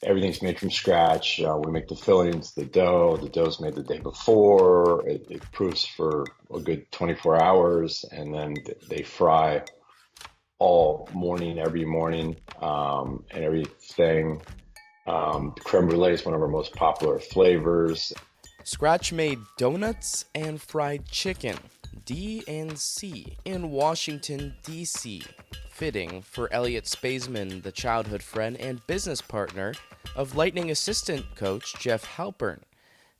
Everything's made from scratch. We make the fillings, the dough. The dough's made the day before. It proofs for a good 24 hours, and then they fry all morning, every morning, and everything. Creme brulee is one of our most popular flavors. Scratch-made donuts and fried chicken, D&C, in Washington, D.C. Fitting for Elliot Spaisman, the childhood friend and business partner of Lightning assistant coach Jeff Halpern.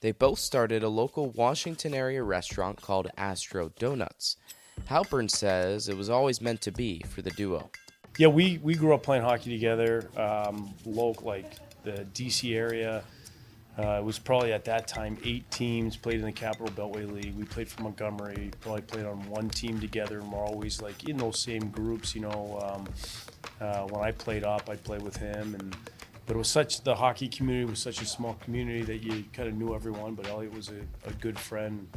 They both started a local Washington area restaurant called Astro Donuts. Halpern says it was always meant to be for the duo. Yeah, we grew up playing hockey together, local, like the D.C. area. It was probably at that time 8 teams played in the Capital Beltway League. We played for Montgomery, probably played on one team together, and we're always like in those same groups. When I played up, I'd play with him, but it was the hockey community was such a small community that you kind of knew everyone. But Elliot was a good friend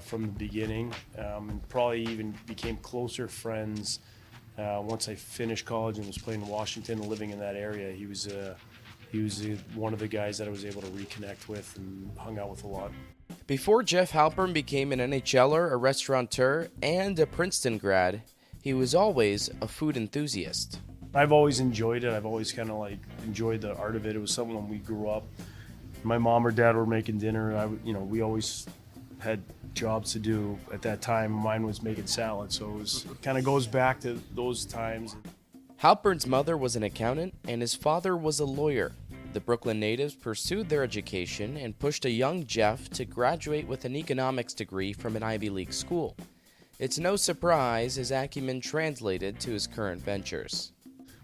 from the beginning, and probably even became closer friends once I finished college and was playing in Washington and living in that area. He was one of the guys that I was able to reconnect with and hung out with a lot. Before Jeff Halpern became an NHLer, a restaurateur, and a Princeton grad, he was always a food enthusiast. I've always enjoyed it. I've always kind of enjoyed the art of it. It was something when we grew up. My mom or dad were making dinner. We always had jobs to do at that time. Mine was making salad, so it kind of goes back to those times. Halpern's mother was an accountant and his father was a lawyer. The Brooklyn natives pursued their education and pushed a young Jeff to graduate with an economics degree from an Ivy League school. It's no surprise his acumen translated to his current ventures.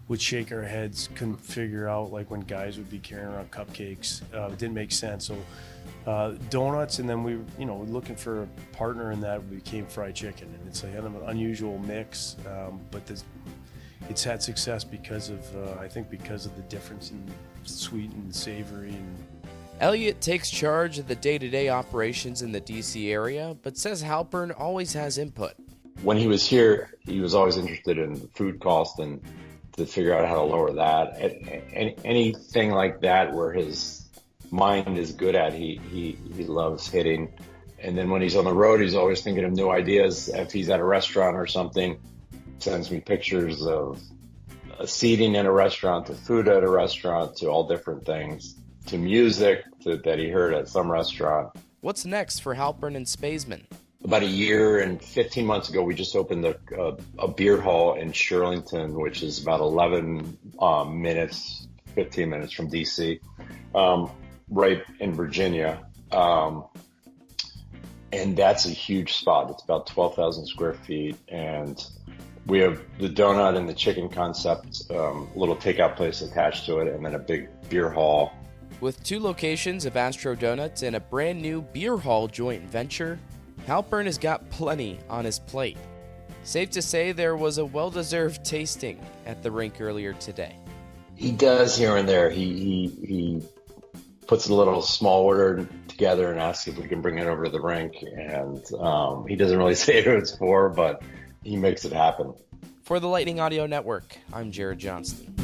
Would shake our heads, couldn't figure out when guys would be carrying around cupcakes. It didn't make sense. So donuts, and then we were looking for a partner, and that became fried chicken. And it's kind of an unusual mix, but it's had success because of the difference in sweet and savory. Elliot takes charge of the day-to-day operations in the D.C. area, but says Halpern always has input. When he was here, he was always interested in the food cost and to figure out how to lower that. Anything like that where his mind is good at, he loves hitting. And then when he's on the road, he's always thinking of new ideas. If he's at a restaurant or something, sends me pictures of seating in a restaurant, to food at a restaurant, to all different things, to music that he heard at some restaurant. What's next for Halpern and Spaisman? About a year and 15 months ago, we just opened a beer hall in Shirlington, which is about 15 minutes from D.C., right in Virginia. And that's a huge spot. It's about 12,000 square feet. And we have the donut and the chicken concept, little takeout place attached to it, and then a big beer hall. With 2 locations of Astro Donuts and a brand new beer hall joint venture, Halpern has got plenty on his plate. Safe to say there was a well-deserved tasting at the rink earlier today. He does here and there. He puts a little small order together and asks if we can bring it over to the rink. And he doesn't really say who it's for, but he makes it happen. For the Lightning Audio Network, I'm Jared Johnston.